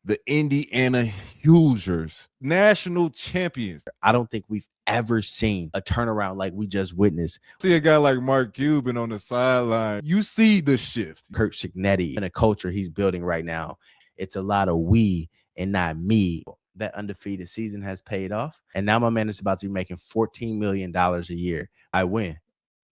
the Indiana Hoosiers, national champions. I don't think we've ever seen a turnaround like we just witnessed. See a guy like Mark Cuban on the sideline, you see the shift. Curt Cignetti and a culture he's building right now. It's a lot of we and not me. That undefeated season has paid off. And now my man is about to be making $14 million a year. I win.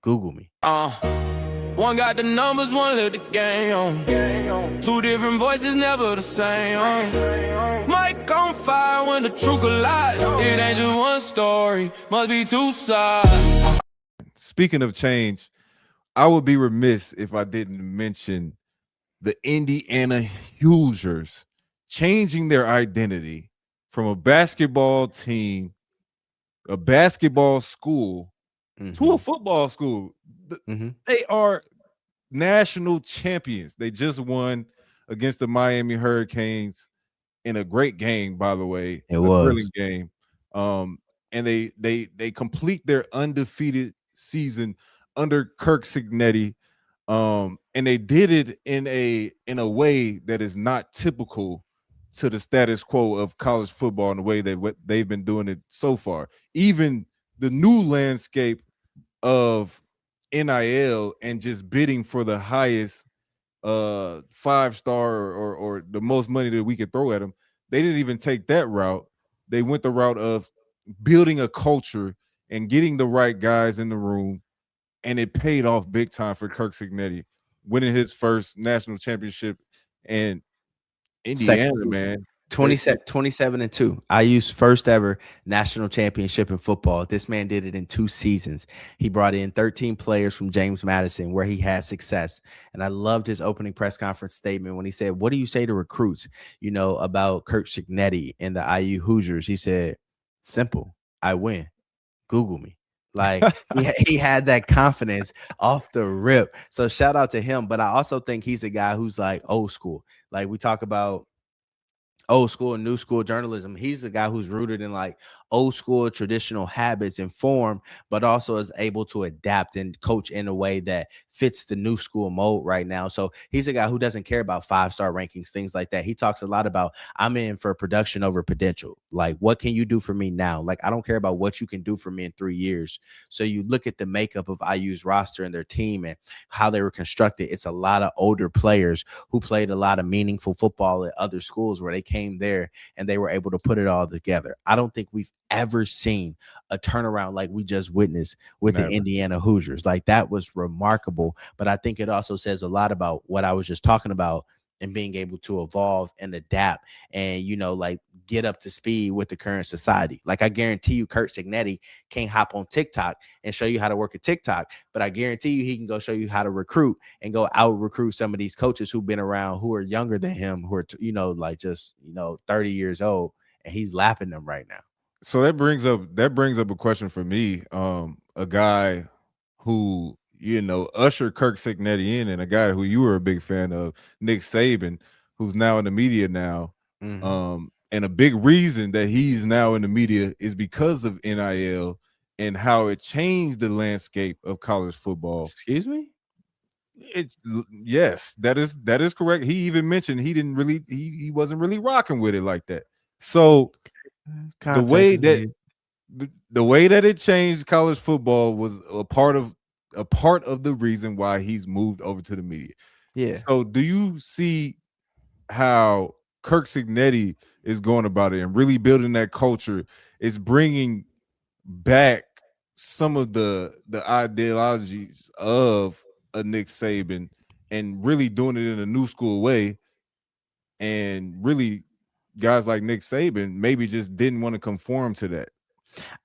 Google me. One got the numbers, one let the game on. Two different voices, never the same. Mic on fire when the truth collides. It ain't just one story, must be two sides. Speaking of change, I would be remiss if I didn't mention the Indiana Hoosiers changing their identity from a basketball team, a basketball school, to a football school. They are national champions. They just won against the Miami Hurricanes in a great game, by the way. It was a brilliant game. And they complete their undefeated season under Curt Cignetti. And they did it in a way that is not typical to the status quo of college football in the way they've been doing it so far. Even the new landscape of NIL and just bidding for the highest 5-star or the most money that we could throw at them, they didn't even take that route. They went the route of building a culture and getting the right guys in the room, and it paid off big time for Curt Cignetti, winning his first national championship. And Indiana, man, 27-2. IU's first ever national championship in football. This man did it in 2 seasons. He brought in 13 players from James Madison where he had success. And I loved his opening press conference statement when he said, what do you say to recruits, about Curt Cignetti and the IU Hoosiers? He said, simple, I win. Google me. Like he had that confidence off the rip. So shout out to him. But I also think he's a guy who's like old school. Like we talk about old school and new school journalism. He's a guy who's rooted in like old school traditional habits and form, but also is able to adapt and coach in a way that fits the new school mode right now. So he's a guy who doesn't care about 5-star rankings, things like that. He talks a lot about, I'm in for production over potential. Like, what can you do for me now? Like, I don't care about what you can do for me in 3 years. So you look at the makeup of IU's roster and their team and how they were constructed. It's a lot of older players who played a lot of meaningful football at other schools where they came there and they were able to put it all together. I don't think we've ever seen a turnaround like we just witnessed with the Indiana Hoosiers. Like, that was remarkable. But I think it also says a lot about what I was just talking about and being able to evolve and adapt and, like get up to speed with the current society. Like, I guarantee you Curt Cignetti can't hop on TikTok and show you how to work a TikTok, but I guarantee you he can go show you how to recruit and go out recruit some of these coaches who've been around, who are younger than him, who are, like just, 30 years old, and he's lapping them right now. So that brings up a question for me. A guy who, ushered Curt Cignetti in, and a guy who you were a big fan of, Nick Saban, who's now in the media now. And a big reason that he's now in the media is because of NIL and how it changed the landscape of college football. Excuse me? Yes, that is correct. He even mentioned he wasn't really rocking with it like that. So the way that it changed college football was a part of the reason why he's moved over to the media. Yeah. So do you see how Curt Cignetti is going about it and really building that culture, is bringing back some of the ideologies of a Nick Saban and really doing it in a new school way, and really guys like Nick Saban maybe just didn't want to conform to that?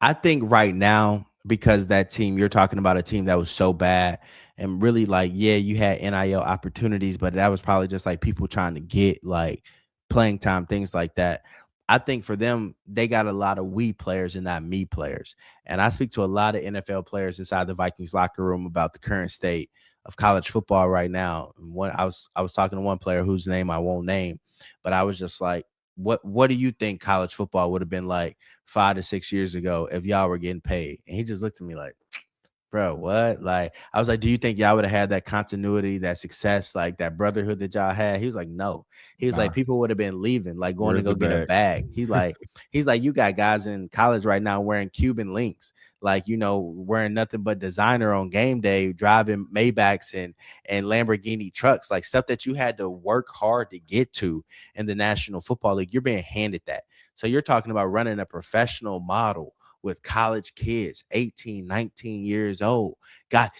I think right now, because that team, you're talking about a team that was so bad and really like, yeah, you had NIL opportunities, but that was probably just like people trying to get like playing time, things like that. I think for them, they got a lot of we players and not me players. And I speak to a lot of NFL players inside the Vikings locker room about the current state of college football right now. I was talking to one player whose name I won't name, but I was just like, what do you think college football would have been like 5 to 6 years ago if y'all were getting paid? And he just looked at me like, bro, what? Like, I was like, do you think y'all would have had that continuity, that success, like that brotherhood that y'all had? He was like, no. He was like, Nah, people would have been leaving, like going to where's go the get a bag? bag. He's like, you got guys in college right now wearing Cuban links, like, you know, wearing nothing but designer on game day, driving Maybachs and Lamborghini trucks, like stuff that you had to work hard to get to in the National Football League. You're being handed that. So you're talking about running a professional model with college kids, 18, 19 years old.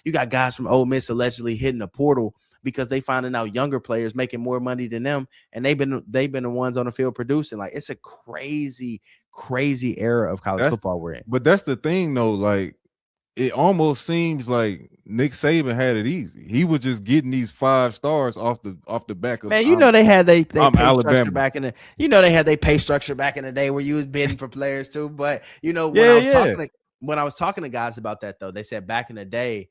You got guys from Ole Miss allegedly hitting the portal because they finding out younger players making more money than them, and they've been the ones on the field producing. Like, it's a crazy era of college That's football we're in. but that's the thing though. Like it almost seems like Nick Saban had it easy. He was just getting these 5 stars off the back of Man, you know they had they I'm pay structure Alabama. back in the you know they had they pay structure back in the day where you was bidding for players too. But you know Yeah, yeah. when I was talking to guys about that though, they said back in the day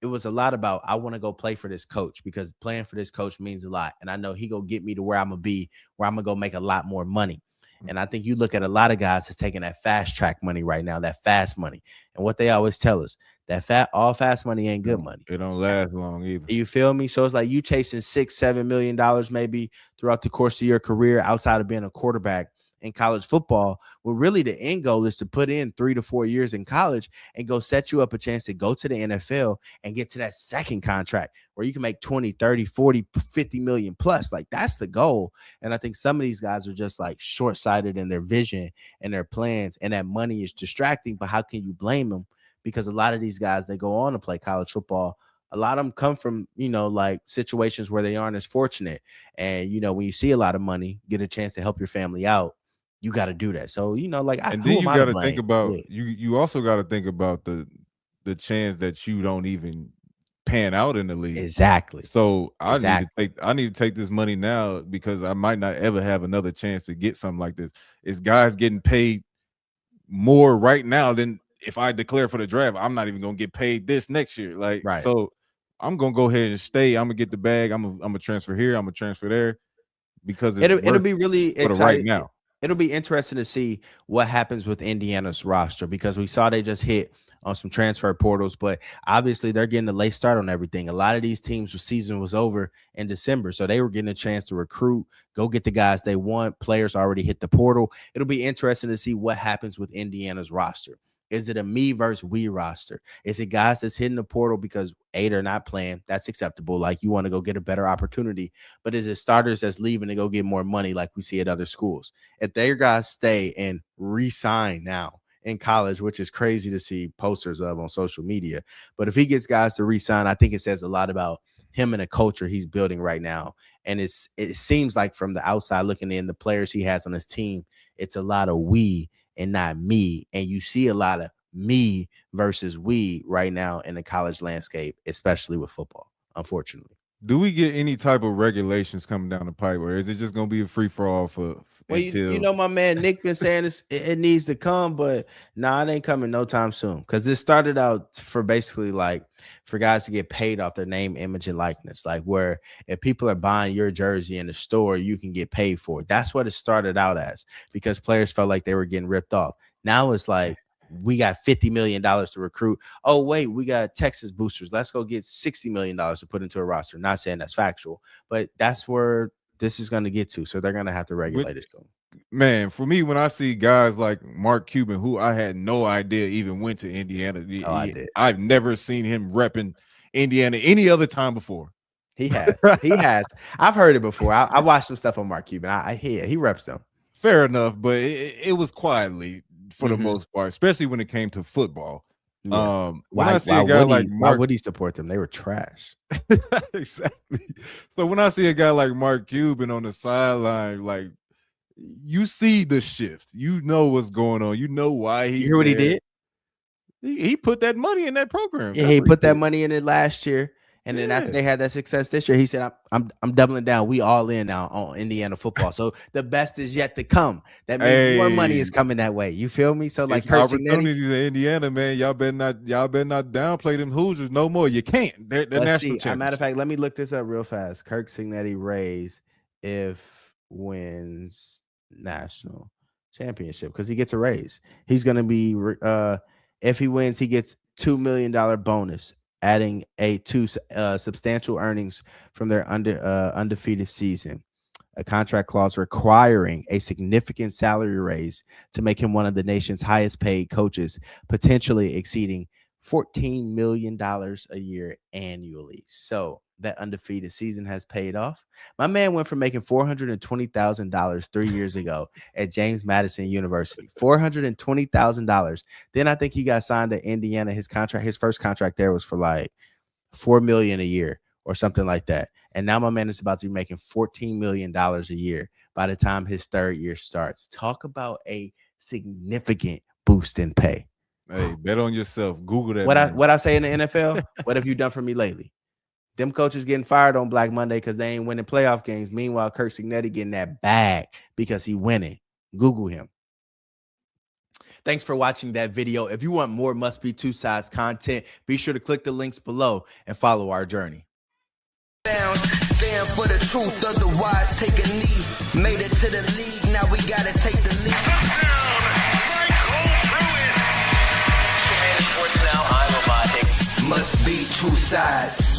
it was a lot about I want to go play for this coach because playing for this coach means a lot. And I know he gonna get me to where I'm gonna be, where I'm gonna go make a lot more money. And I think you look at a lot of guys that's taking that fast track money right now, that fast money. And what they always tell us, that all fast money ain't good money. It don't last long either. You feel me? So it's like you chasing $6-7 million maybe throughout the course of your career outside of being a quarterback in college football. Well, really the end goal is to put in 3 to 4 years in college and go set you up a chance to go to the NFL and get to that second contract where you can make 20, 30, 40, 50 million plus. Like, that's the goal. And I think some of these guys are just like short-sighted in their vision and their plans, and that money is distracting. But how can you blame them? Because a lot of these guys, they go on to play college football. A lot of them come from, you know, like situations where they aren't as fortunate. And, you know, when you see a lot of money, get a chance to help your family out, you got to do that. So, you know, like, And then who am you I to got to think blame? about Yeah, you also got to think about the chance that you don't even pan out in the league. exactly. So Exactly. I need to take this money now because I might not ever have another chance to get something like this. It's guys getting paid more right now than if I declare for the draft. I'm not even gonna get paid this next year. Like, Right. so I'm gonna go ahead and stay. I'm gonna get the bag. I'm gonna transfer here. I'm gonna transfer there because it's It'll worth be it really for the right exciting. now. It'll be interesting to see what happens with Indiana's roster because we saw they just hit on some transfer portals, but obviously they're getting a late start on everything. A lot of these teams' season was over in December, so they were getting a chance to recruit, go get the guys they want. Players already hit the portal. It'll be interesting to see what happens with Indiana's roster. Is it a me versus we roster? Is it guys that's hitting the portal because they're not playing? That's acceptable. Like, you want to go get a better opportunity. But is it starters that's leaving to go get more money like we see at other schools? If their guys stay and re-sign now in college, which is crazy to see posters of on social media, but if he gets guys to re-sign, I think it says a lot about him and the culture he's building right now. And it seems like from the outside looking in, the players he has on his team, it's a lot of we and not me. And you see a lot of me versus we right now in the college landscape, especially with football, unfortunately. Do we get any type of regulations coming down the pipe, or is it just gonna be a free for all for Well, you until? know, my man Nick been saying it needs to come, but nah, it ain't coming no time soon. Because it started out for basically like for guys to get paid off their name, image, and likeness. Like, where if people are buying your jersey in the store, you can get paid for it. That's what it started out as, because players felt like they were getting ripped off. Now it's like we got $50 million to recruit. Oh, wait, we got Texas boosters. Let's go get $60 million to put into a roster. Not saying that's factual, but that's where this is going to get to. So they're going to have to With regulate it soon. man, for me, when I see guys like Mark Cuban, who I had no idea even went to Indiana, Oh, I did. I've never seen him repping Indiana any other time before. He has. He has. I've heard it before. I watched some stuff on Mark Cuban. I hear he reps them. Fair enough, but it was quietly for the Mm-hmm. most part, especially when it came to football. Yeah. When I see a guy like Why Mark, would he support them? They were trash. exactly. So when I see a guy like Mark Cuban on the sideline, like you see the shift, you know what's going on, you know why You he's hear what he there. did? He put that money in that program. Yeah, That's he what he put that did. money in it last year, and then after Yeah. they had that success this year, he said, "I'm doubling down. We all in now on Indiana football. So the best is yet to come. That means more money is Hey, coming that way. You feel me? So like it's Curt Cignetti, opportunities in Indiana, man. Y'all better not downplay them Hoosiers no more. You can't. They're let's national see. As a matter of championship. fact, let me look this up real fast. Curt Cignetti raise if wins national championship because he gets a raise. He's gonna be if he wins, he gets $2 million bonus, adding substantial earnings from their undefeated season. A contract clause requiring a significant salary raise to make him one of the nation's highest paid coaches, potentially exceeding $14 million a year annually. So that undefeated season has paid off. My man went from making $420,000 3 years ago at James Madison University, $420,000. Then I think he got signed to Indiana. His first contract there was for like $4 million a year or something like that. And now my man is about to be making $14 million a year by the time his third year starts. Talk about a significant boost in pay. Hey, bet on yourself. Google that. What I say in the NFL? What have you done for me lately? Them coaches getting fired on Black Monday because they ain't winning playoff games. Meanwhile, Curt Cignetti getting that bag because he winning. Google him. Thanks for watching that video. If you want more Must Be Two Sides content, be sure to click the links below and follow our journey. Stand for the truth, otherwise take a knee. Made it to the league, now we gotta take the lead. Touchdown, Michael Pruitt. Sports Now, I'm Must Be Two Sides.